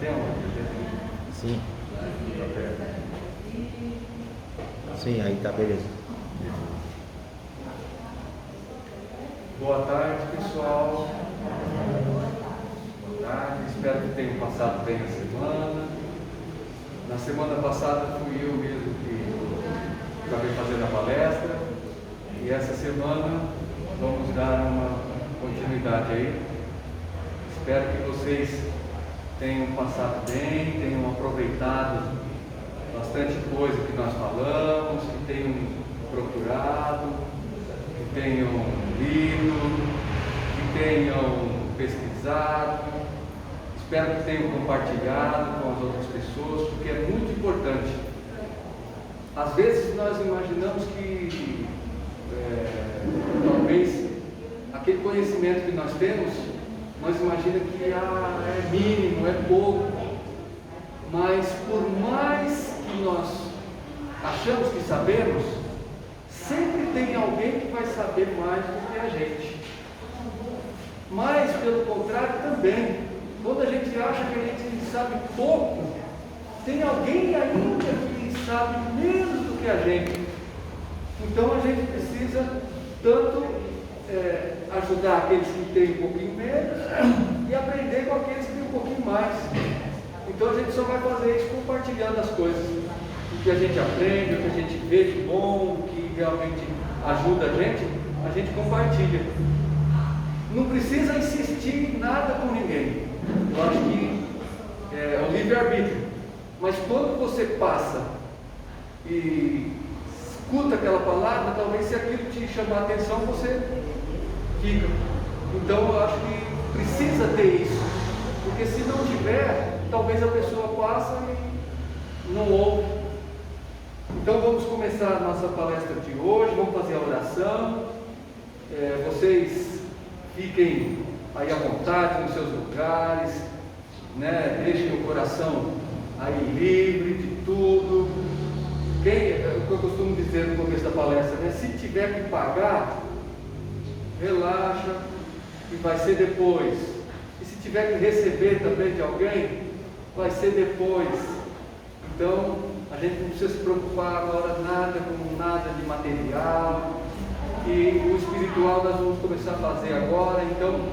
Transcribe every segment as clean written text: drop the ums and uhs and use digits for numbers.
Tem uma? Sim. Sim, aí tá, beleza. Boa tarde, pessoal. Boa tarde. Espero que tenham passado bem a semana. Na semana passada fui eu mesmo que acabei fazendo a palestra. E essa semana vamos dar uma continuidade aí. Espero que vocês tenham passado bem, tenham aproveitado bastante coisa que nós falamos, que tenham procurado, que tenham lido, que tenham pesquisado. Espero que tenham compartilhado com as outras pessoas, porque é muito importante. Às vezes nós imaginamos que talvez aquele conhecimento que nós temos, nós imaginamos que é mínimo, é pouco, mas por mais que nós achamos que sabemos, sempre tem alguém que vai saber mais do que a gente. Mas, pelo contrário, também, quando a gente acha que a gente sabe pouco, tem alguém ainda que sabe menos do que a gente. Então a gente precisa tanto ajudar aqueles que têm um pouquinho menos e aprender com aqueles que têm um pouquinho mais. Então a gente só vai fazer isso compartilhando as coisas, o que a gente aprende, o que a gente vê de bom, o que realmente ajuda a gente compartilha. Não precisa insistir em nada com ninguém. Eu acho que é o livre-arbítrio. Mas quando você passa e escuta aquela palavra, talvez se aquilo te chamar a atenção, você fica. Então eu acho que precisa ter isso, porque se não tiver, talvez a pessoa passa e não ouve. Então vamos começar a nossa palestra de hoje, vamos fazer a oração. Vocês fiquem aí à vontade nos seus lugares, né? Deixem o coração aí livre de tudo. O que eu costumo dizer no começo da palestra, né? Se tiver que pagar, relaxa, e vai ser depois. E se tiver que receber também de alguém, vai ser depois. Então, a gente não precisa se preocupar agora com nada de material. E o espiritual nós vamos começar a fazer agora. Então,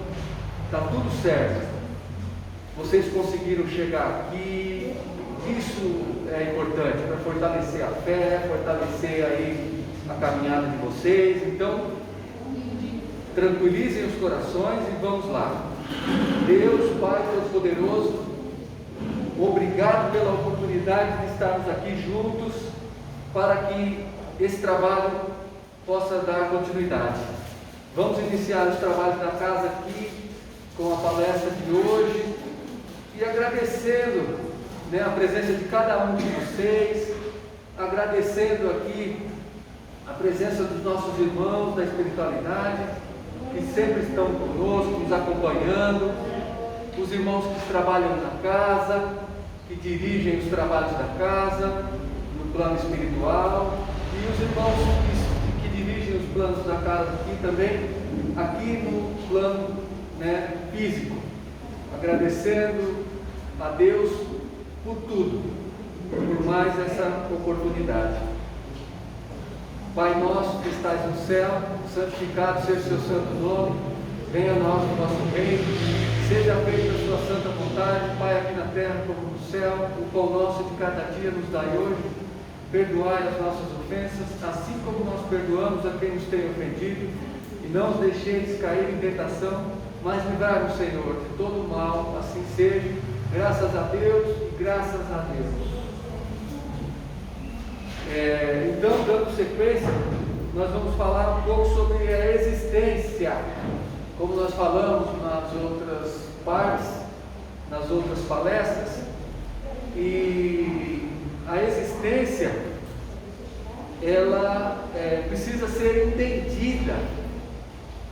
está tudo certo. Vocês conseguiram chegar aqui. Isso é importante para fortalecer a fé, fortalecer aí a caminhada de vocês. Então, tranquilizem os corações e vamos lá. Deus, Pai Todo-Poderoso, obrigado pela oportunidade de estarmos aqui juntos para que esse trabalho possa dar continuidade. Vamos iniciar os trabalhos da casa aqui com a palestra de hoje e agradecendo a presença de cada um de vocês, agradecendo aqui a presença dos nossos irmãos da espiritualidade, que sempre estão conosco, nos acompanhando, os irmãos que trabalham na casa, que dirigem os trabalhos da casa, no plano espiritual, e os irmãos que dirigem os planos da casa aqui também, aqui no plano físico, agradecendo a Deus por tudo, por mais essa oportunidade. Pai nosso que estás no céu, santificado seja o seu santo nome, venha a nós o vosso reino, seja feita a sua santa vontade, Pai, aqui na terra como no céu. O pão nosso de cada dia nos dai hoje, perdoai as nossas ofensas, assim como nós perdoamos a quem nos tem ofendido, e não os deixeis cair em tentação, mas livrai-nos, Senhor, de todo mal. Assim seja, graças a Deus e graças a Deus. Então, dando sequência, nós vamos falar um pouco sobre a existência, como nós falamos nas outras partes, nas outras palestras. E a existência, ela precisa ser entendida,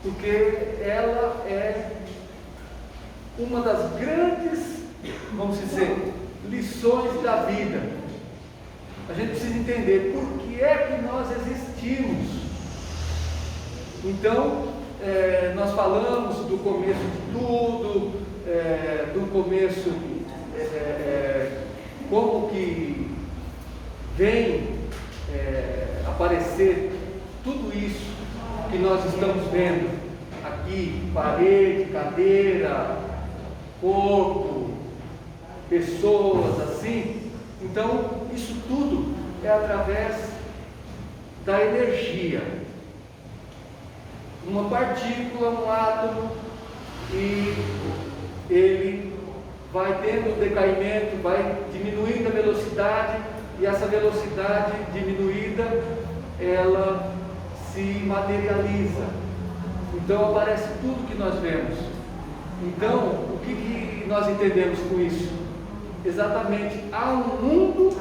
porque ela é uma das grandes, vamos dizer, lições da vida. A gente precisa entender por que é que nós existimos. Então, nós falamos do começo de tudo, do começo como que vem aparecer tudo isso que nós estamos vendo aqui, parede, cadeira, corpo, pessoas assim. Então, isso tudo é através da energia. Uma partícula, um átomo, e ele vai tendo decaimento, vai diminuindo a velocidade, e essa velocidade diminuída, ela se materializa. Então aparece tudo que nós vemos. Então, o que nós entendemos com isso? Exatamente, há um mundo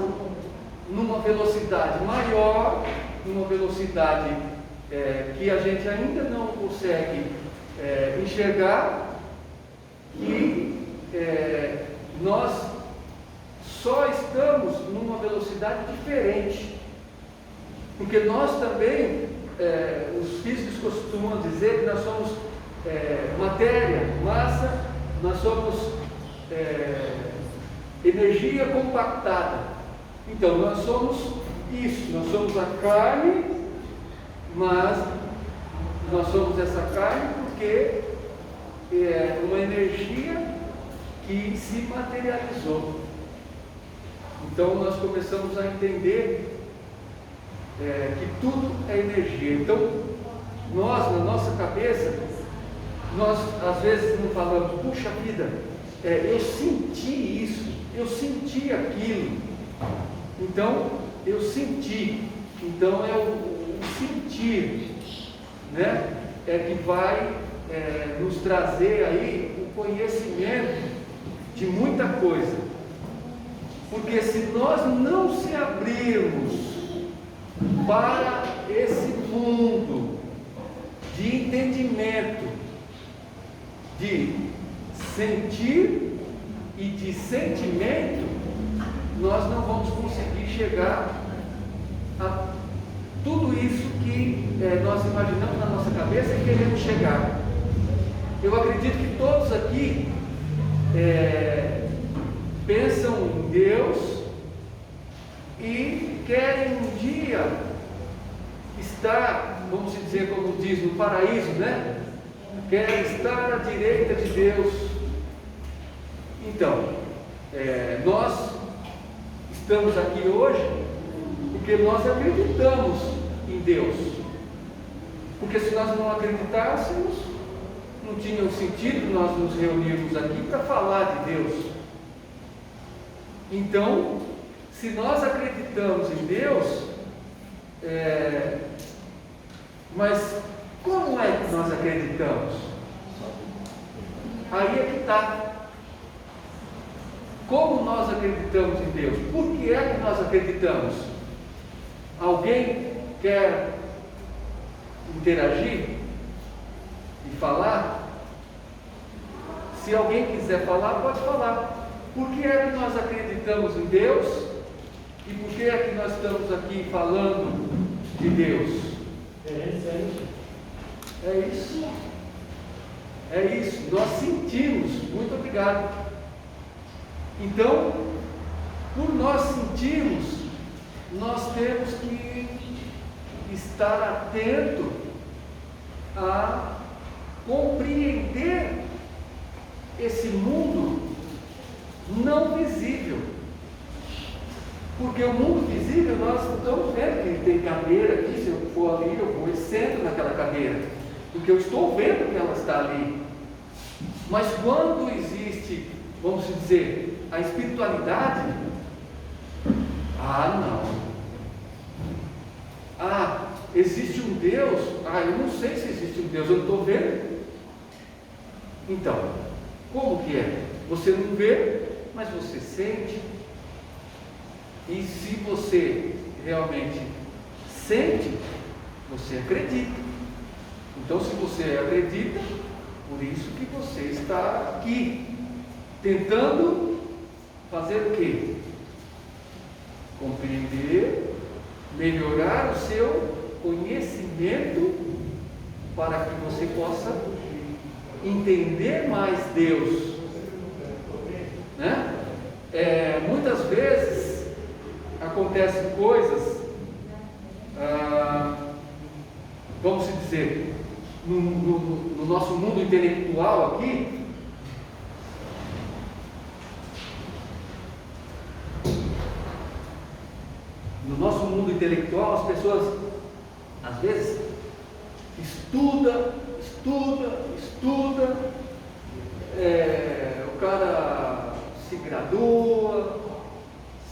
numa velocidade maior, numa velocidade que a gente ainda não consegue enxergar, e nós só estamos numa velocidade diferente, porque nós também, os físicos costumam dizer que nós somos matéria, massa, nós somos energia compactada. Então nós somos isso, nós somos a carne, mas nós somos essa carne porque é uma energia que se materializou. Então nós começamos a entender que tudo é energia. Então nós, na nossa cabeça, nós às vezes não falamos, puxa vida, eu senti isso, eu senti aquilo. Então eu senti. Então é o sentir, né? Que vai nos trazer aí o conhecimento de muita coisa. Porque se nós não se abrirmos para esse mundo de entendimento, de sentir e de sentimento, nós não vamos conseguir chegar a tudo isso que nós imaginamos na nossa cabeça e queremos chegar. Eu acredito que todos aqui pensam em Deus e querem um dia estar, vamos dizer, como diz, no paraíso, né? Querem estar à direita de Deus. Então, nós estamos aqui hoje porque nós acreditamos em Deus. Porque se nós não acreditássemos, não tinha sentido nós nos reunirmos aqui para falar de Deus. Então, se nós acreditamos em Deus, mas como é que nós acreditamos? Aí é que está. Como nós acreditamos em Deus? Por que é que nós acreditamos? Alguém quer interagir e falar? Se alguém quiser falar, pode falar. Por que é que nós acreditamos em Deus? E por que é que nós estamos aqui falando de Deus? É isso. É isso. Nós sentimos. Muito obrigado. Então, por nós sentirmos, nós temos que estar atento a compreender esse mundo não visível. Porque o mundo visível, nós estamos vendo que tem cadeira aqui, se eu for ali, eu vou e sento naquela cadeira, porque eu estou vendo que ela está ali. Mas quando existe, vamos dizer, a espiritualidade, existe um Deus, eu não sei se existe um Deus, eu não estou vendo. Então, como que é? Você não vê, mas você sente. E se você realmente sente, você acredita. Então, se você acredita, por isso que você está aqui, tentando fazer o quê? Compreender, melhorar o seu conhecimento, para que você possa entender mais Deus, né? muitas vezes acontecem coisas, vamos dizer, no nosso mundo intelectual aqui, no nosso mundo intelectual, as pessoas às vezes estuda, o cara se gradua,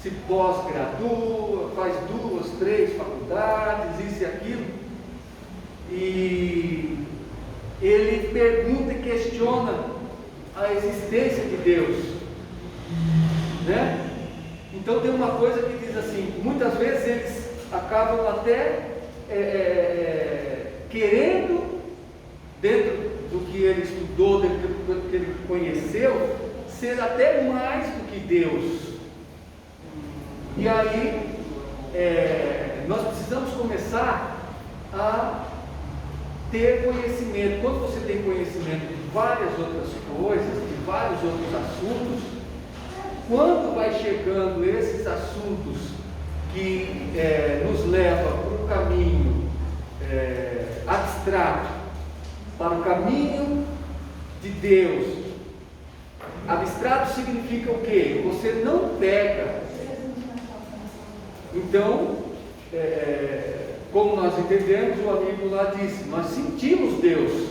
se pós-gradua, faz 2, 3 faculdades, isso e aquilo, e ele pergunta e questiona a existência de Deus, né? Então tem uma coisa que diz assim, muitas vezes eles acabam até querendo, dentro do que ele estudou, dentro do que ele conheceu, ser até mais do que Deus. E aí nós precisamos começar a ter conhecimento. Quando você tem conhecimento de várias outras coisas, de vários outros assuntos, quando vai chegando esses assuntos que nos levam para o caminho abstrato, para o caminho de Deus. Abstrato significa o quê? Você não pega. Então, como nós entendemos, o amigo lá disse, nós sentimos Deus,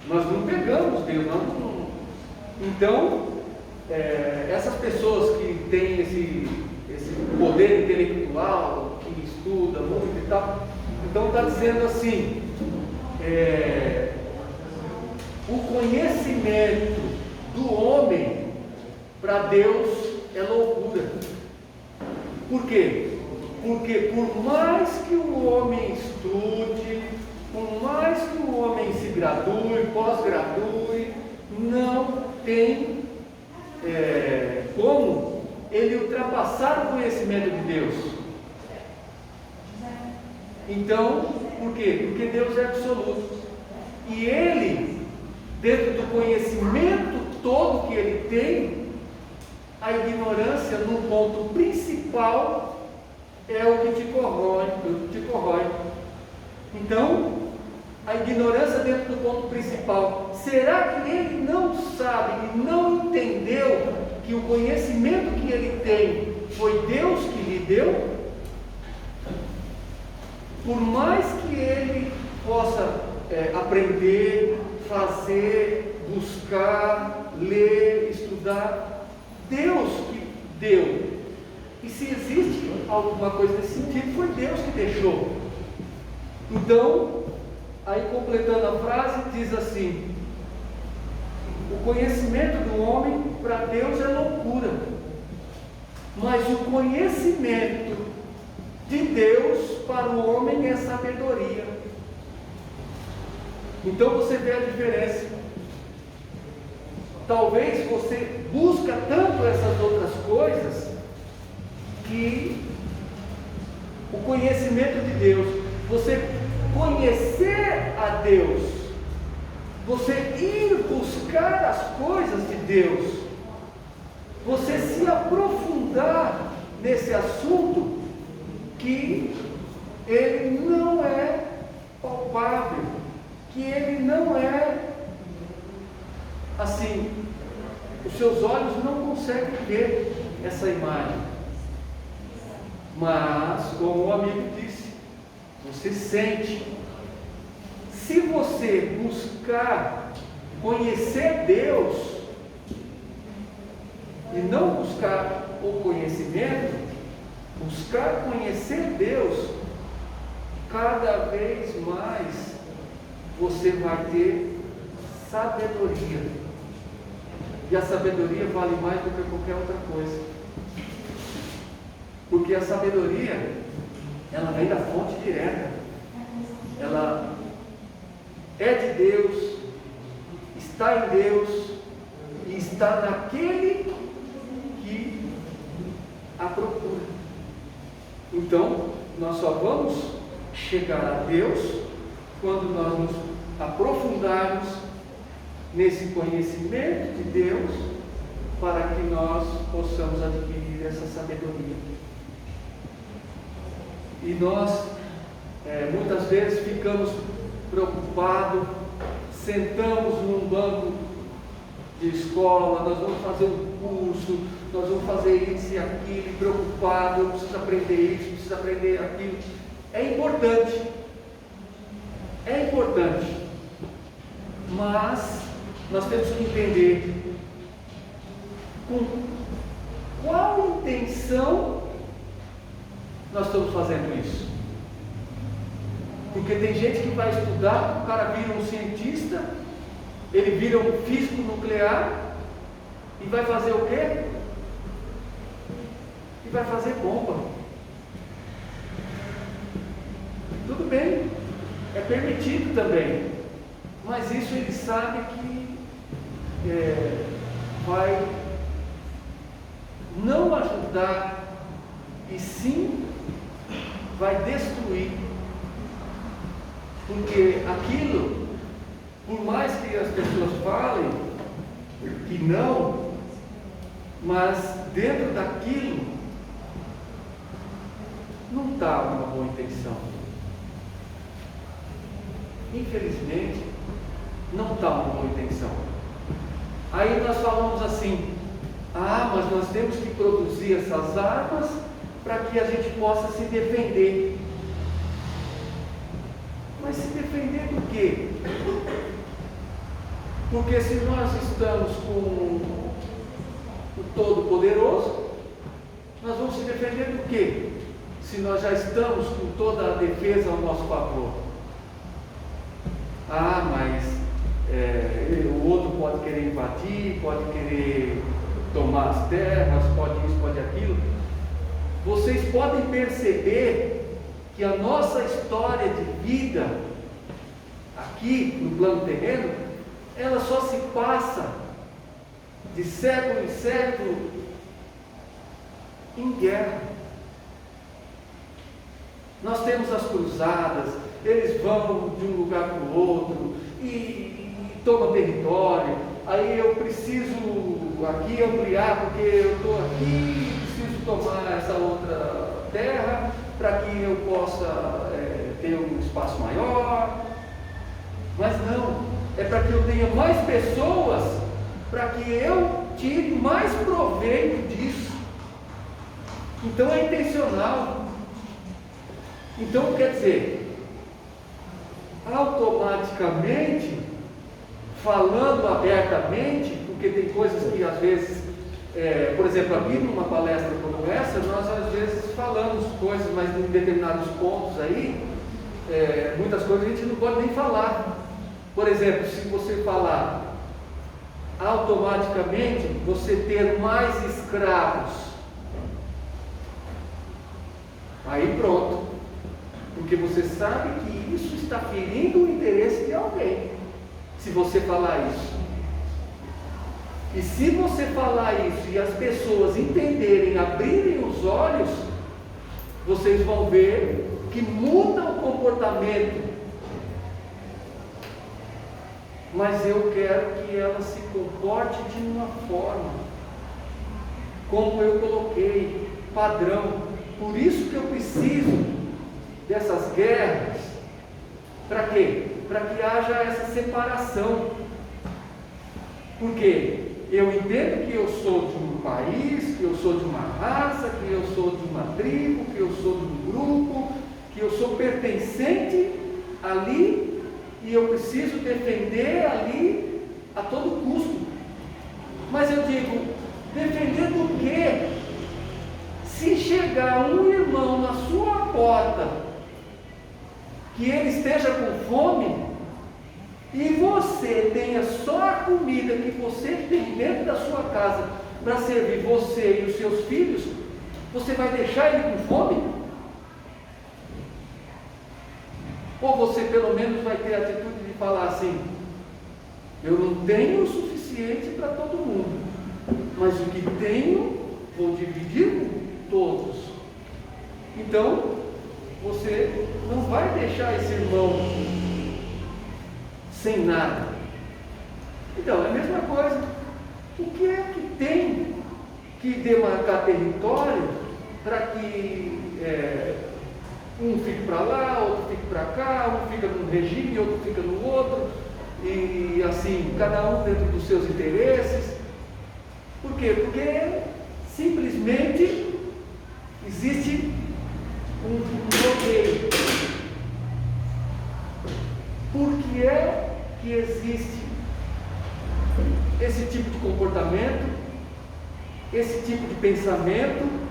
nós não pegamos Deus, Então, essas pessoas que têm esse poder intelectual, que estuda muito e tal, então está dizendo assim, o conhecimento do homem para Deus é loucura. Por quê? Porque por mais que o homem estude, por mais que o homem se gradue, pós-gradue, não tem como ele ultrapassar o conhecimento de Deus. Então, por quê? Porque Deus é absoluto. E ele, dentro do conhecimento todo que ele tem, a ignorância no ponto principal é o que te corrói. Então, a ignorância dentro do ponto principal. Será que ele não sabe e não entendeu que o conhecimento que ele tem foi Deus que lhe deu? Por mais que ele possa aprender, fazer, buscar, ler, estudar, Deus que deu. E se existe alguma coisa nesse sentido, foi Deus que deixou. Então, aí completando a frase, diz assim: o conhecimento do homem para Deus é loucura, mas o conhecimento de Deus para o homem é sabedoria. Então você vê a diferença. Talvez você busca tanto essas outras coisas que o conhecimento de Deus, você conhecer a Deus, você ir buscar as coisas de Deus, você se aprofundar nesse assunto que ele não é palpável, que ele não é assim, os seus olhos não conseguem ver essa imagem. Mas, como o amigo disse, você sente. Se você buscar conhecer Deus e não buscar o conhecimento, buscar conhecer Deus, cada vez mais você vai ter sabedoria. E a sabedoria vale mais do que qualquer outra coisa. Porque a sabedoria, ela vem da fonte direta. Ela é de Deus, está em Deus e está naquele que a procura. Então, nós só vamos chegar a Deus quando nós nos aprofundarmos nesse conhecimento de Deus para que nós possamos adquirir essa sabedoria. E nós, muitas vezes, ficamos preocupados, sentamos num banco de escola, nós vamos fazer um curso, nós vamos fazer isso e aquilo, preocupado, eu preciso aprender isso, preciso aprender aquilo. É importante, mas nós temos que entender com qual intenção nós estamos fazendo isso. Porque tem gente que vai estudar, o cara vira um cientista, ele vira um físico nuclear e vai fazer o quê? E vai fazer bomba. Tudo bem, é permitido também, mas isso ele sabe que vai não ajudar, e sim vai destruir. Porque aquilo, por mais que as pessoas falem que não, mas dentro daquilo não está uma boa intenção. Infelizmente, não está uma boa intenção. Aí nós falamos assim: mas nós temos que produzir essas armas para que a gente possa se defender. Mas se defender do quê? Porque se nós estamos com o Todo-Poderoso, nós vamos se defender do quê? Se nós já estamos com toda a defesa ao nosso favor. Mas o outro pode querer invadir, pode querer tomar as terras, pode isso, pode aquilo. Vocês podem perceber que a nossa história de vida aqui no plano terreno, ela só se passa de século em século em guerra. Nós temos as cruzadas, eles vão de um lugar para o outro e tomam território. Aí eu preciso aqui ampliar, porque eu estou aqui e preciso tomar essa outra terra para que eu possa ter um espaço maior. Mas não, é para que eu tenha mais pessoas, para que eu tire mais proveito disso. Então é intencional. Então quer dizer, automaticamente, falando abertamente, porque tem coisas que às vezes, por exemplo, aqui numa palestra como essa, nós às vezes falamos coisas, mas em determinados pontos aí, muitas coisas a gente não pode nem falar. Por exemplo, se você falar automaticamente, você ter mais escravos, aí pronto, porque você sabe que isso está ferindo o interesse de alguém, se você falar isso. E se você falar isso e as pessoas entenderem, abrirem os olhos, vocês vão ver que muda o comportamento. Mas eu quero que ela se comporte de uma forma, como eu coloquei, padrão. Por isso que eu preciso dessas guerras. Para quê? Para que haja essa separação. Porque eu entendo que eu sou de um país, que eu sou de uma raça, que eu sou de uma tribo, que eu sou de um grupo, que eu sou pertencente ali, e eu preciso defender ali a todo custo. Mas eu digo, defender do quê? Se chegar um irmão na sua porta, que ele esteja com fome, e você tenha só a comida que você tem dentro da sua casa para servir você e os seus filhos, você vai deixar ele com fome? Ou você pelo menos vai ter a atitude de falar assim: eu não tenho o suficiente para todo mundo, mas o que tenho vou dividir com todos. Então você não vai deixar esse irmão sem nada. Então é a mesma coisa. o que é que tem que demarcar território para que um fique para lá, outro fique para cá, um fica num regime, outro fica no outro, e assim, cada um dentro dos seus interesses. Por quê? Porque simplesmente existe um bloqueio. Por que é que existe esse tipo de comportamento, esse tipo de pensamento?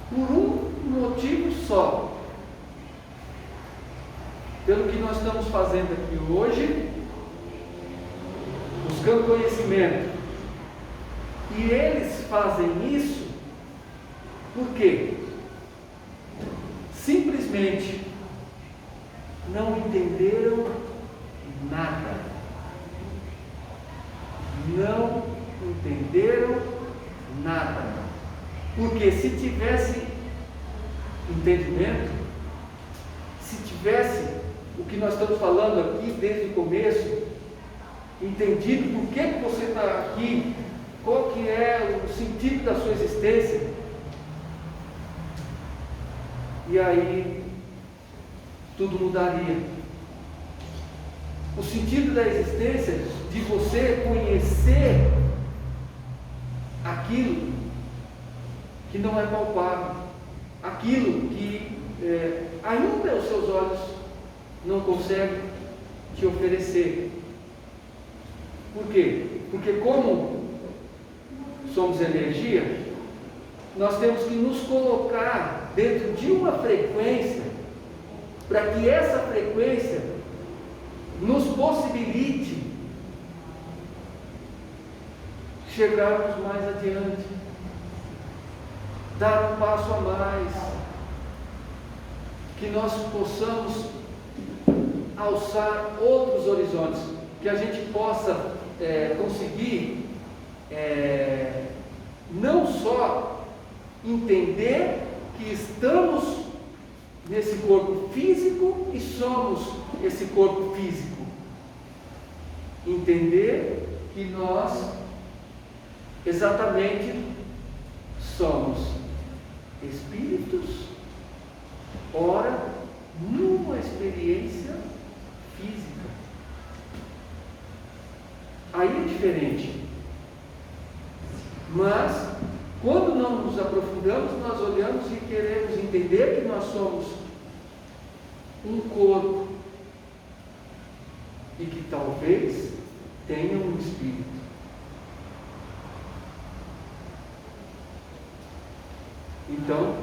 Por um motivo só. Pelo que nós estamos fazendo aqui hoje, buscando conhecimento. E eles fazem isso por quê? Simplesmente não entenderam nada. Não entenderam nada. Porque se tivesse entendimento, se tivesse o que nós estamos falando aqui desde o começo, entendido por que você está aqui, qual que é o sentido da sua existência, e aí tudo mudaria. O sentido da existência, de você conhecer aquilo que não é palpável, aquilo que ainda os seus olhos não conseguem te oferecer. Por quê? Porque como somos energia, nós temos que nos colocar dentro de uma frequência para que essa frequência nos possibilite chegarmos mais adiante, dar um passo a mais, que nós possamos alçar outros horizontes, que a gente possa conseguir não só entender que estamos nesse corpo físico e somos esse corpo físico, entender que nós exatamente somos espíritos, ora numa experiência física. Aí é diferente. Mas quando não nos aprofundamos, nós olhamos e queremos entender que nós somos um corpo e que talvez tenha um espírito. Então,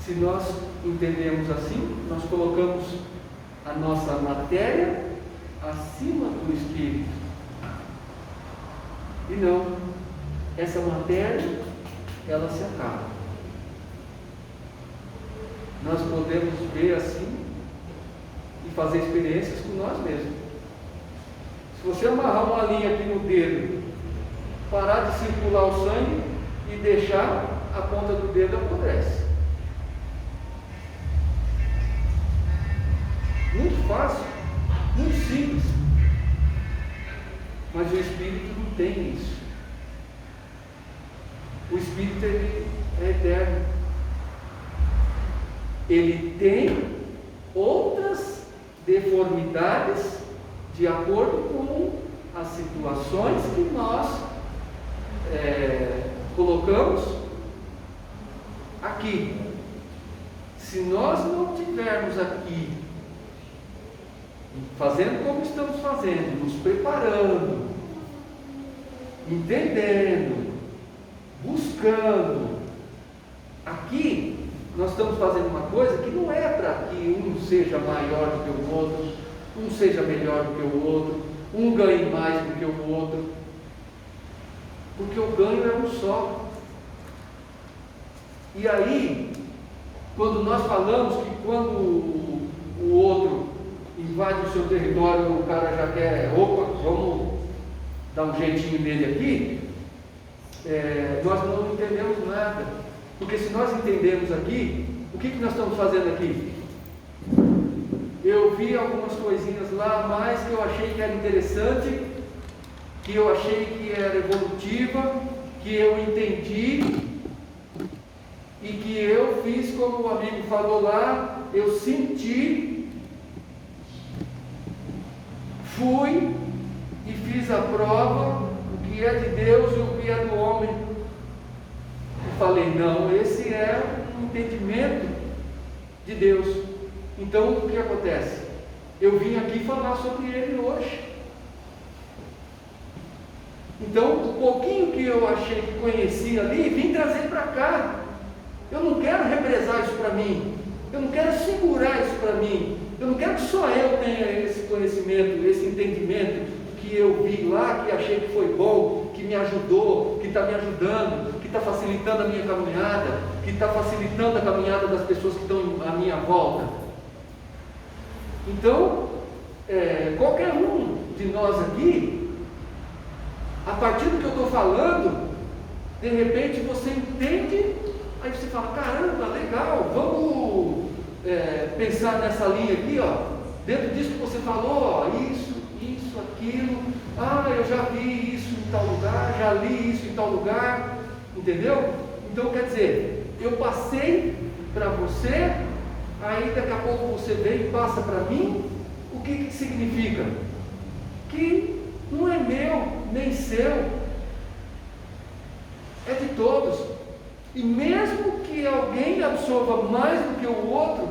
se nós entendemos assim, nós colocamos a nossa matéria acima do espírito. E não, essa matéria, ela se acaba. Nós podemos ver assim e fazer experiências com nós mesmos. Se você amarrar uma linha aqui no dedo, parar de circular o sangue e deixar, a ponta do dedo apodrece. Muito fácil, muito simples. Mas o espírito não tem isso. O espírito ele é eterno. Ele tem outras deformidades de acordo com as situações que nós colocamos aqui. Se nós não tivermos aqui fazendo como estamos fazendo, nos preparando, entendendo, buscando, aqui nós estamos fazendo uma coisa que não é para que um seja maior do que o outro, um seja melhor do que o outro, um ganhe mais do que o outro, porque o ganho é um só. E aí, quando nós falamos que quando o outro invade o seu território, o cara já quer, opa, vamos dar um jeitinho nele aqui, nós não entendemos nada. Porque se nós entendemos aqui, o que nós estamos fazendo aqui? Eu vi algumas coisinhas lá a mais que eu achei que era interessante, que eu achei que era evolutiva, que eu entendi e que eu fiz como o amigo falou lá, eu senti, fui e fiz a prova, o que é de Deus e o que é do homem. Eu falei, não, esse é um entendimento de Deus. Então o que acontece? Eu vim aqui falar sobre ele hoje. Então o pouquinho que eu achei que conhecia ali, vim trazer para cá. Eu não quero represar isso para mim, eu não quero segurar isso para mim, eu não quero que só eu tenha esse conhecimento, esse entendimento que eu vi lá, que achei que foi bom, que me ajudou, que está me ajudando, que está facilitando a minha caminhada, que está facilitando a caminhada das pessoas que estão à minha volta. Então, qualquer um de nós aqui, a partir do que eu estou falando, de repente você entende, aí você fala, caramba, legal, vamos pensar nessa linha aqui, ó, dentro disso que você falou, ó, isso, aquilo, eu já vi isso em tal lugar, já li isso em tal lugar, entendeu? Então quer dizer, eu passei para você, aí daqui a pouco você vem e passa para mim. O que significa? Que não é meu, nem seu, é de todos. E mesmo que alguém absorva mais do que o outro,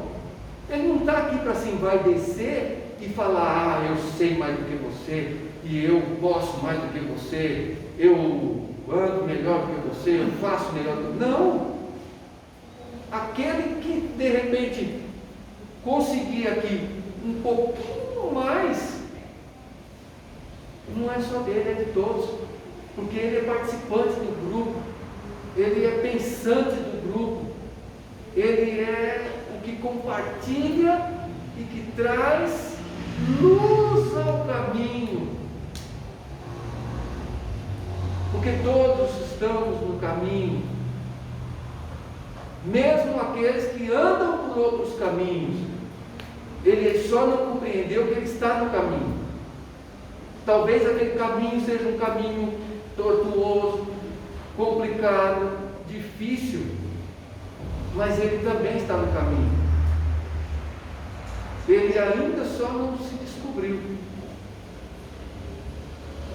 ele não está aqui para se envaidecer e falar, eu sei mais do que você, e eu posso mais do que você, eu ando melhor do que você, eu faço melhor do que você. Não! Aquele que de repente conseguir aqui um pouquinho mais, não é só dele, é de todos, porque ele é participante do grupo, ele é pensante do grupo, ele é o que compartilha e que traz luz ao caminho, porque todos estamos no caminho, mesmo aqueles que andam por outros caminhos. Ele só não compreendeu que ele está no caminho. Talvez aquele caminho seja um caminho tortuoso, complicado, difícil, mas ele também está no caminho. Ele ainda só não se descobriu,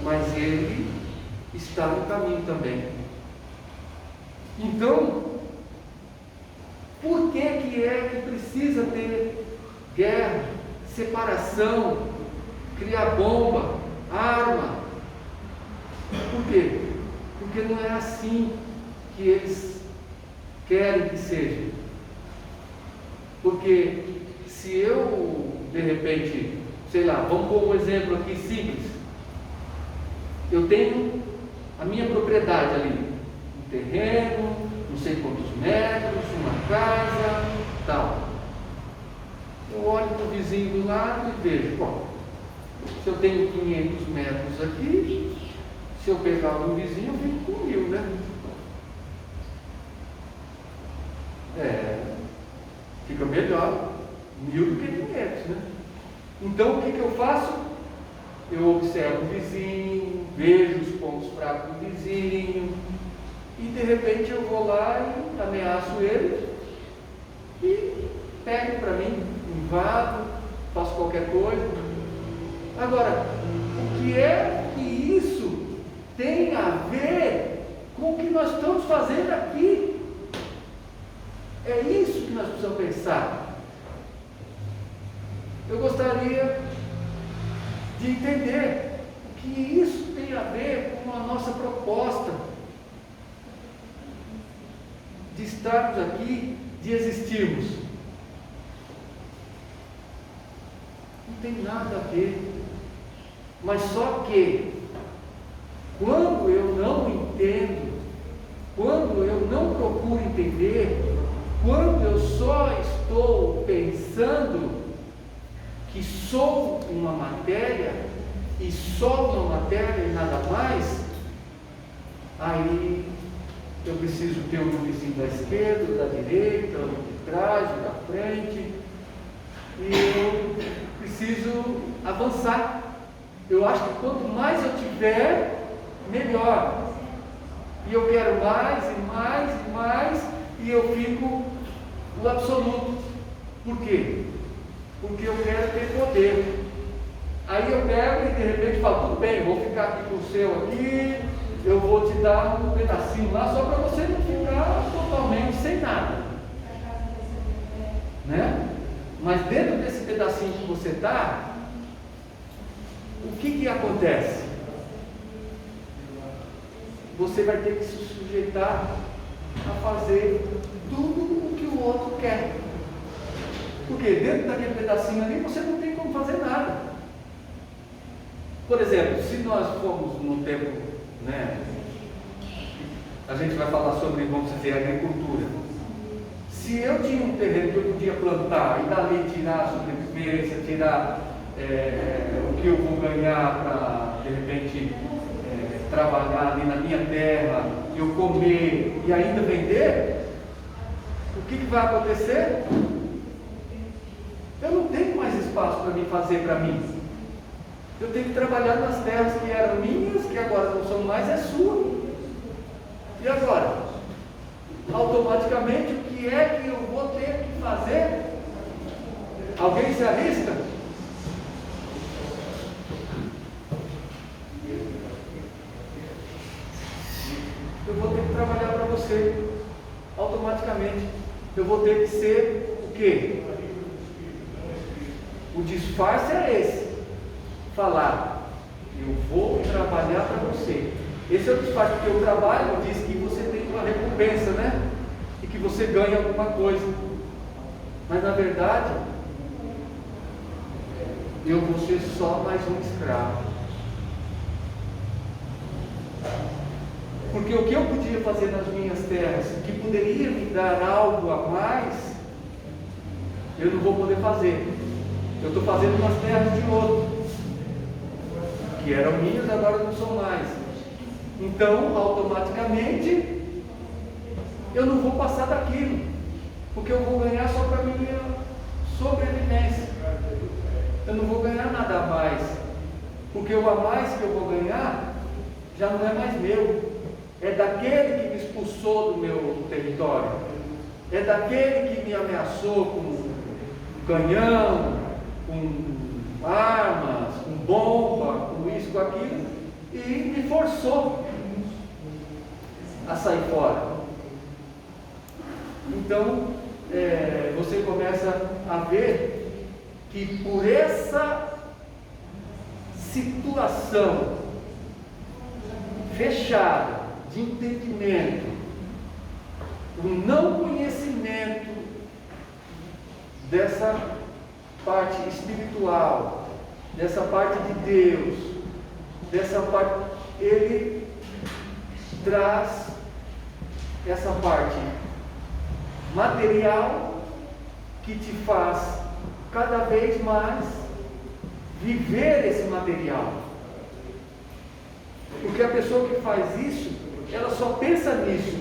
mas ele está no caminho também. Então, por que é que precisa ter guerra, separação, criar bomba, arma? Por quê? Porque não é assim que eles querem que seja. Porque se eu, de repente, sei lá, vamos pôr um exemplo aqui simples. Eu tenho a minha propriedade ali, um terreno, não sei quantos metros, uma casa, tal. Eu olho para o vizinho do lado e vejo, bom, se eu tenho 500 metros aqui, se eu pegar um vizinho, eu fico com 1000, né? Fica melhor 1000 do que 500, né? Então o que eu faço? Eu observo o vizinho, vejo os pontos fracos do vizinho, e de repente eu vou lá e ameaço ele e pego para mim, invado, faço qualquer coisa. Agora, o que é que isso tem a ver com o que nós estamos fazendo aqui? É isso que nós precisamos pensar. Eu gostaria de entender o que isso tem a ver com a nossa proposta de estarmos aqui, de existirmos. Não tem nada a ver. Mas só que, quando eu não entendo, quando eu não procuro entender, quando eu só estou pensando que sou uma matéria, e só uma matéria e nada mais, aí eu preciso ter o meu vizinho da esquerda, o da direita, o de trás, o da frente, e eu preciso avançar. Eu acho que quanto mais eu tiver, melhor. E eu quero mais e mais e mais, e eu fico no absoluto. Por quê? Porque eu quero ter poder. Aí eu pego e de repente falo, tudo bem, vou ficar aqui com o seu aqui, eu vou te dar um pedacinho lá, só para você não ficar totalmente sem nada. Né? Mas dentro desse pedacinho que você está, o que acontece? Você vai ter que se sujeitar a fazer tudo o que o outro quer. Porque dentro daquele pedacinho ali você não tem como fazer nada. Por exemplo, se nós formos no tempo, né, a gente vai falar sobre, vamos dizer, agricultura. Se eu tinha um terreno que eu podia plantar e dali tirar a sobrevivência, tirar o que eu vou ganhar para, de repente, trabalhar ali na minha terra, eu comer e ainda vender, o que vai acontecer? Eu não tenho mais espaço para me fazer para mim. Eu tenho que trabalhar nas terras que eram minhas, que agora não são mais, é sua. E agora? Automaticamente, o que é que eu vou ter que fazer? Alguém se arrisca? Eu vou ter que trabalhar para você. Automaticamente. Eu vou ter que ser o quê? O disfarce é esse. Falar, eu vou trabalhar para você. Esse é o disfarce, porque o trabalho diz que você tem uma recompensa, né? E que você ganha alguma coisa. Mas na verdade, eu vou ser só mais um escravo. Porque o que eu podia fazer nas minhas terras, que poderia me dar algo a mais, eu não vou poder fazer. Eu estou fazendo nas terras de outro, que eram minhas, agora não são mais. Então, automaticamente, eu não vou passar daquilo, porque eu vou ganhar só para minha sobrevivência. Eu não vou ganhar nada a mais, porque o a mais que eu vou ganhar já não é mais meu. É daquele que me expulsou do meu território. É daquele que me ameaçou com canhão, com armas, com bomba, com isso, com aquilo, e me forçou a sair fora. Então, você começa a ver que por essa situação fechada de entendimento, o não conhecimento dessa parte espiritual, dessa parte de Deus, dessa parte, ele traz essa parte material que te faz cada vez mais viver esse material. Porque a pessoa que faz isso, ela só pensa nisso.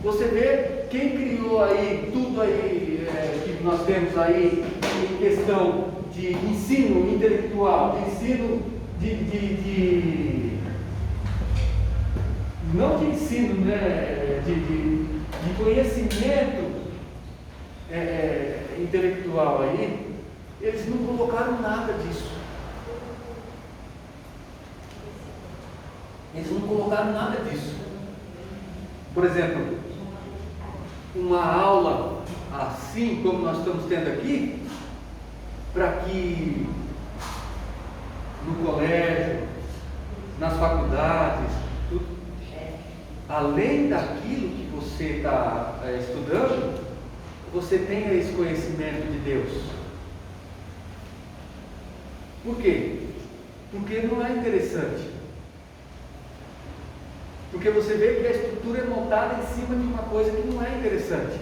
Você vê quem criou aí tudo aí que nós temos aí em questão de ensino intelectual, de ensino não de ensino, né, de conhecimento intelectual aí, eles não colocaram nada disso. Eles não colocaram nada disso. Por exemplo, uma aula assim como nós estamos tendo aqui, para que no colégio, nas faculdades, tudo, além daquilo que você está estudando, você tenha esse conhecimento de Deus. Por quê? Porque não é interessante. Porque você vê que a estrutura é montada em cima de uma coisa que não é interessante.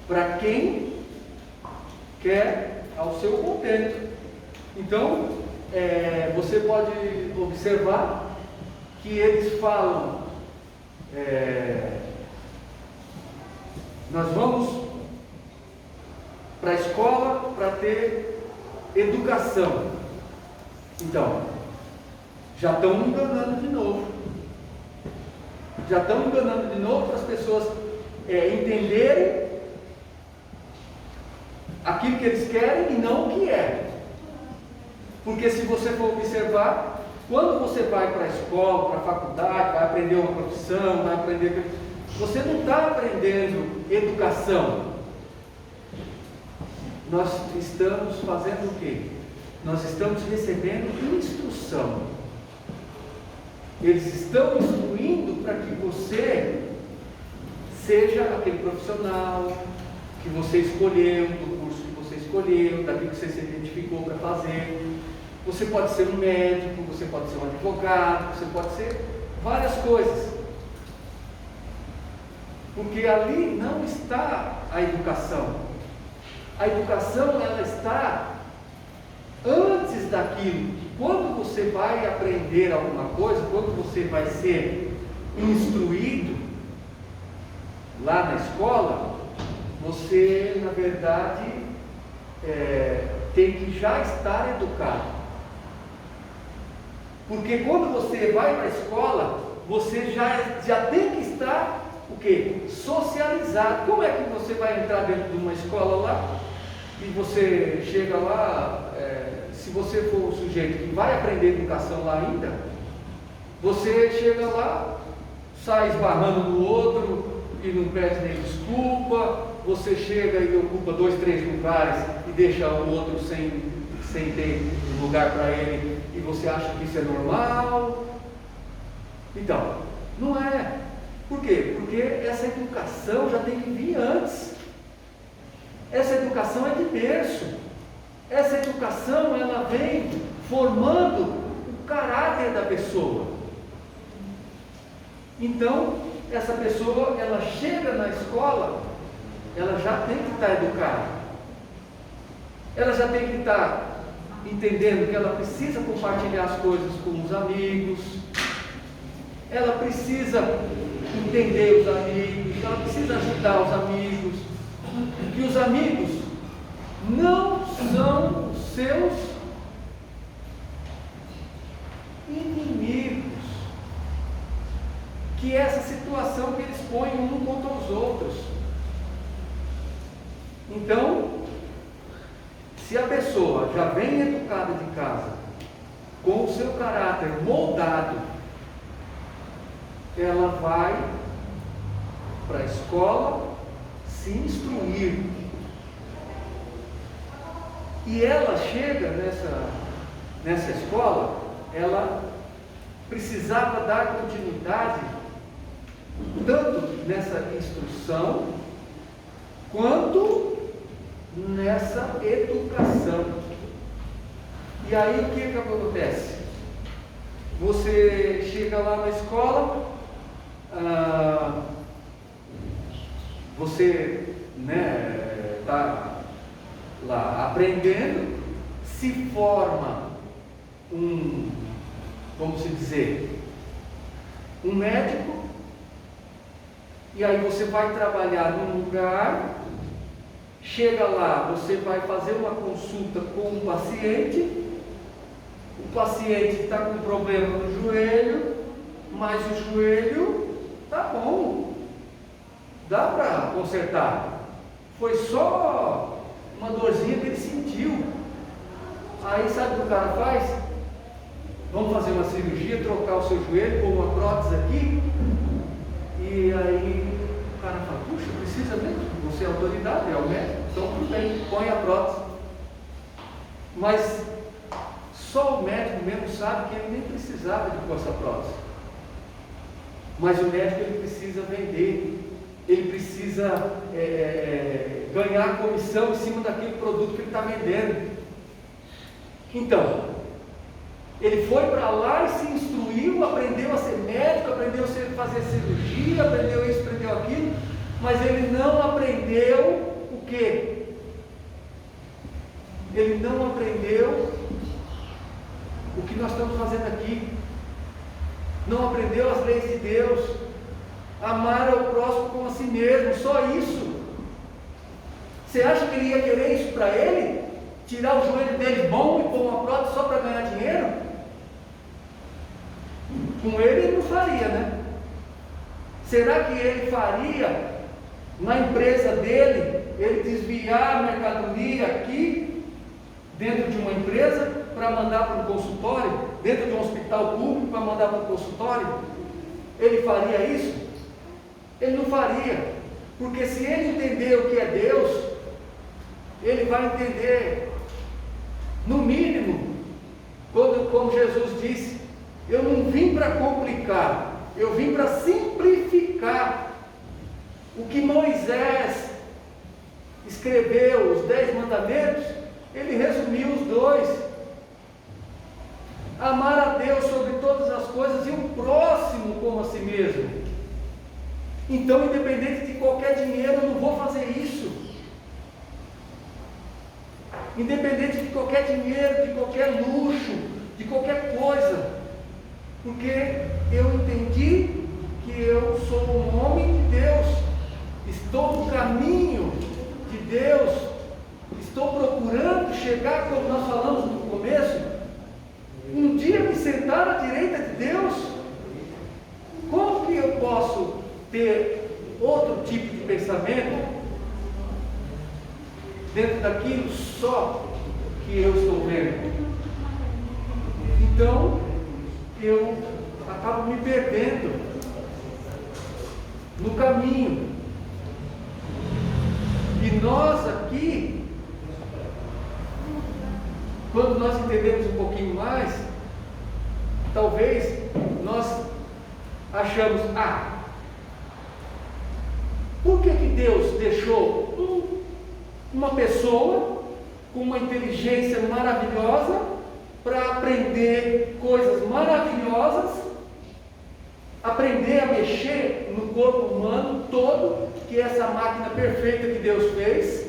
Para quem quer ao seu contento. Então, você pode observar que eles falam, nós vamos para a escola para ter educação. Então, já estão enganando de novo. Já estão enganando de novo para as pessoas entenderem aquilo que eles querem e não o que é. Porque se você for observar, quando você vai para a escola, para a faculdade, vai aprender uma profissão, vai aprender... Você não está aprendendo educação. Nós estamos fazendo o quê? Nós estamos recebendo instrução. Eles estão instruindo para que você seja aquele profissional que você escolheu, do curso que você escolheu, daquilo que você se identificou para fazer. Você pode ser um médico, você pode ser um advogado, você pode ser várias coisas. Porque ali não está a educação. A educação, ela está antes daquilo. Quando você vai aprender alguma coisa, quando você vai ser instruído lá na escola, você, na verdade, tem que já estar educado. Porque quando você vai para a escola, você já tem que estar o quê? Socializado. Como é que você vai entrar dentro de uma escola lá e você chega lá, se você for o sujeito que vai aprender educação lá ainda, você chega lá, sai esbarrando no outro e não pede nem desculpa, você chega e ocupa 2, 3 lugares e deixa o outro sem ter lugar para ele e você acha que isso é normal. Então, não é. Por quê? Porque essa educação já tem que vir antes. Essa educação é de berço. Essa educação, ela vem formando o caráter da pessoa. Então, essa pessoa, ela chega na escola, ela já tem que estar educada. Ela já tem que estar entendendo que ela precisa compartilhar as coisas com os amigos, ela precisa entender os amigos, ela precisa ajudar os amigos, que os amigos não são os seus inimigos, que é essa situação que eles põem um contra os outros. Então, se a pessoa já vem educada de casa, com o seu caráter moldado, ela vai para a escola se instruir. E ela chega nessa escola, ela precisava dar continuidade tanto nessa instrução quanto nessa educação. E aí o que acontece? Você chega lá na escola, você está lá aprendendo, se forma vamos dizer, um médico, e aí você vai trabalhar num lugar, chega lá, você vai fazer uma consulta com o paciente está com problema no joelho, mas o joelho está bom, dá para consertar, foi só uma dorzinha que ele sentiu. Aí sabe o que o cara faz? Vamos fazer uma cirurgia, trocar o seu joelho, pôr uma prótese aqui. E aí o cara fala, puxa, precisa mesmo? Você é autoridade, é o médico, então tudo bem, põe a prótese. Mas só o médico mesmo sabe que ele nem precisava de pôr essa prótese. Mas o médico, ele precisa vender, ele precisa ganhar comissão em cima daquele produto que ele está vendendo. Então, ele foi para lá e se instruiu, aprendeu a ser médico, aprendeu a fazer cirurgia, aprendeu isso, aprendeu aquilo, mas ele não aprendeu o quê? Ele não aprendeu o que nós estamos fazendo aqui, não aprendeu as leis de Deus, amar ao próximo como a si mesmo, só isso. Você acha que ele ia querer isso para ele? tirar o joelho dele bom e pôr uma prótese só para ganhar dinheiro? Com ele não faria, né? Será que ele faria na empresa dele, ele desviar a mercadoria aqui, dentro de uma empresa, para mandar para um consultório, dentro de um hospital público, para mandar para um consultório? Ele faria isso? Ele não faria, porque se ele entender o que é Deus, ele vai entender, no mínimo, como Jesus disse, eu não vim para complicar, eu vim para simplificar. O que Moisés escreveu, os 10 mandamentos, ele resumiu os 2: amar a Deus sobre todas as coisas e o próximo como a si mesmo. Então, independente de qualquer dinheiro, eu não vou fazer isso. Independente de qualquer dinheiro, de qualquer luxo, de qualquer coisa, porque eu entendi que eu sou um homem de Deus, estou no caminho de Deus, estou procurando chegar, como nós falamos no começo, um dia me sentar à direita de Deus. Como que eu posso ter outro tipo de pensamento dentro daquilo só que eu estou vendo? Então eu acabo me perdendo no caminho. E nós aqui, quando nós entendemos um pouquinho mais, talvez nós achamos, por que Deus deixou uma pessoa com uma inteligência maravilhosa para aprender coisas maravilhosas, aprender a mexer no corpo humano todo, que é essa máquina perfeita que Deus fez,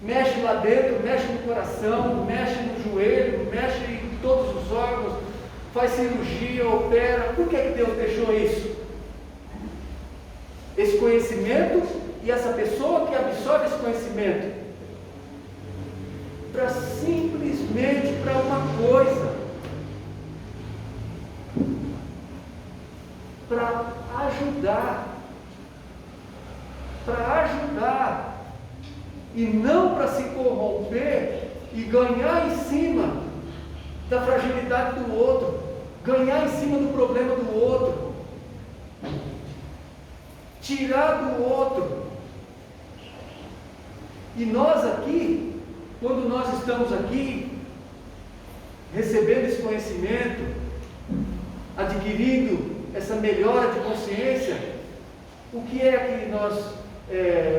mexe lá dentro, mexe no coração, mexe no joelho, mexe em todos os órgãos, faz cirurgia, opera? Por que Deus deixou isso? Esse conhecimento e essa pessoa que absorve esse conhecimento para simplesmente para uma coisa, para ajudar, e não para se corromper e ganhar em cima da fragilidade do outro, ganhar em cima do problema do outro, tirar do outro. E nós aqui, quando nós estamos aqui, recebendo esse conhecimento, adquirindo essa melhora de consciência, o que é que nós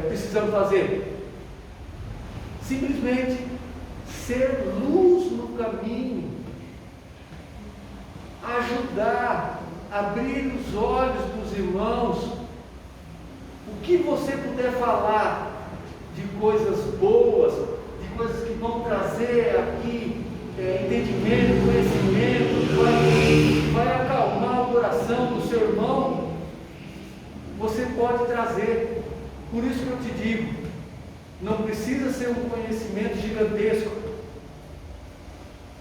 precisamos fazer? Simplesmente ser luz no caminho, ajudar, abrir os olhos dos irmãos. O que você puder falar de coisas boas, de coisas que vão trazer aqui entendimento, conhecimento, vai acalmar o coração do seu irmão, você pode trazer. Por isso que eu te digo, não precisa ser um conhecimento gigantesco,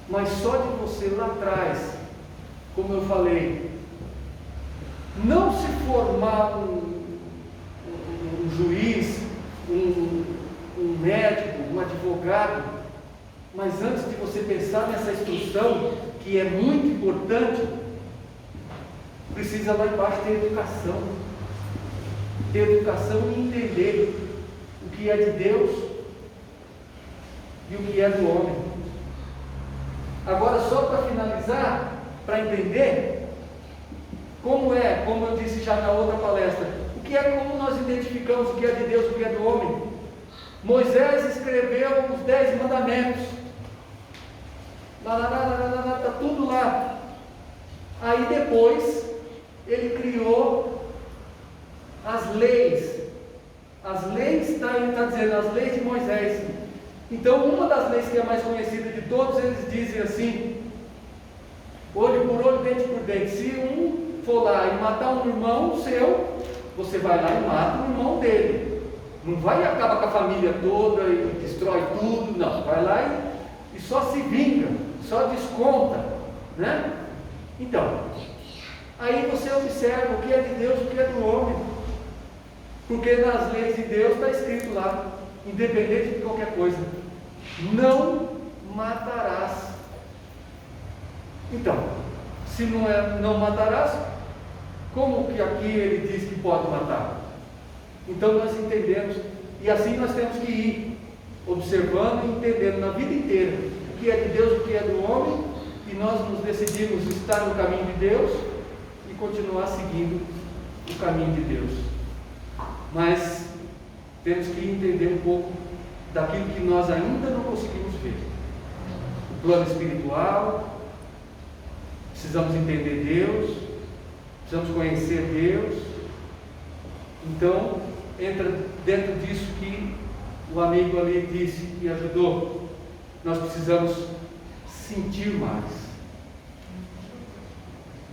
mas só de você lá atrás, como eu falei, não se formar um juiz, um médico, um advogado, mas antes de você pensar nessa instrução, que é muito importante, precisa lá embaixo ter educação e entender o que é de Deus e o que é do homem. Agora, só para finalizar, para entender como eu disse já na outra palestra, como nós identificamos o que é de Deus e o que é do homem. Moisés escreveu os 10 mandamentos, está tudo lá. Aí depois ele criou as leis. As leis, está dizendo, as leis de Moisés. Então, uma das leis que é mais conhecida de todos, eles dizem assim: olho por olho, dente por dente. Se um for lá e matar um irmão seu, você vai lá e mata o irmão dele. Não vai e acaba com a família toda e destrói tudo, não. Vai lá e só se vinga, só desconta, né? Então, aí você observa o que é de Deus e o que é do homem. Porque nas leis de Deus está escrito lá, independente de qualquer coisa, não matarás. Então, se não matarás, como que aqui ele diz que pode matar? Então nós entendemos, e assim nós temos que ir observando e entendendo na vida inteira o que é de Deus, o que é do homem, e nós nos decidimos estar no caminho de Deus e continuar seguindo o caminho de Deus. Mas temos que entender um pouco daquilo que nós ainda não conseguimos ver. O plano espiritual, precisamos entender Deus, precisamos conhecer Deus. Então, entra dentro disso que o amigo ali disse e ajudou. Nós precisamos sentir mais.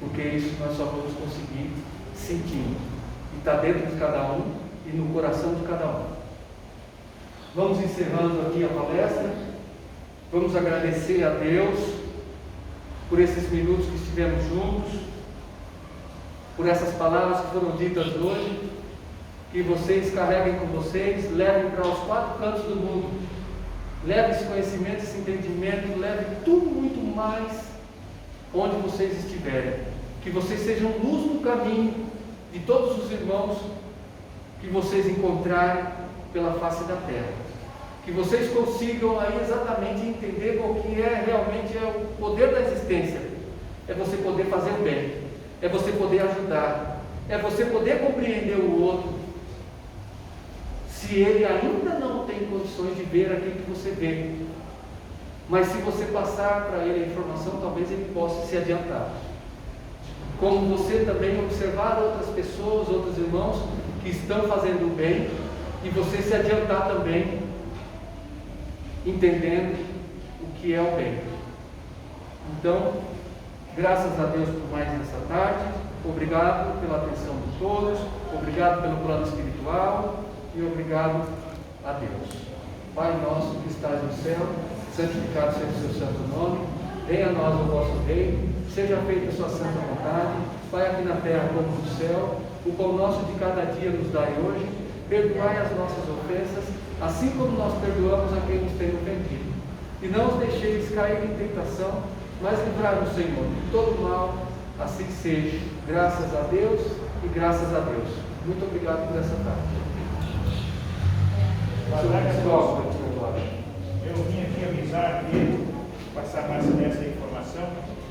Porque isso nós só vamos conseguir sentindo. E está dentro de cada um e no coração de cada um. Vamos encerrando aqui a palestra. Vamos agradecer a Deus por esses minutos que estivemos juntos, por essas palavras que foram ditas hoje, que vocês carreguem com vocês, levem para os 4 cantos do mundo, levem esse conhecimento, esse entendimento, levem tudo muito mais onde vocês estiverem, que vocês sejam luz no caminho de todos os irmãos que vocês encontrarem pela face da terra, que vocês consigam aí exatamente entender o que realmente é o poder da existência. É você poder fazer o bem, é você poder ajudar, é você poder compreender o outro, se ele ainda não tem condições de ver aquilo que você vê. Mas se você passar para ele a informação, talvez ele possa se adiantar. Como você também observar outras pessoas, outros irmãos que estão fazendo o bem, e você se adiantar também, entendendo o que é o bem. Então, graças a Deus por mais essa tarde, obrigado pela atenção de todos, obrigado pelo plano espiritual e obrigado a Deus. Pai nosso que estás no céu, santificado seja o seu santo nome, venha a nós o vosso reino, seja feita a sua santa vontade, Pai, aqui na terra como no céu. O pão nosso de cada dia nos dai hoje, perdoai as nossas ofensas, assim como nós perdoamos a quem nos tem ofendido. E não os deixeis cair em tentação, mas livrai-nos, Senhor, de todo mal, assim seja. Graças a Deus e graças a Deus. Muito obrigado por essa tarde. Eu vim aqui avisar aqui, passar mais essa informação,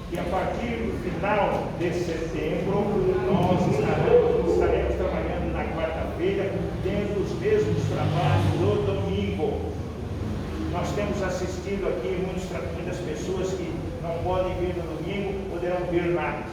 que a partir do final de setembro nós estaremos trabalhando na quarta-feira, tendo os mesmos trabalhos no domingo. Nós temos assistido aqui muitas pessoas que não podem vir no domingo, poderão vir nada.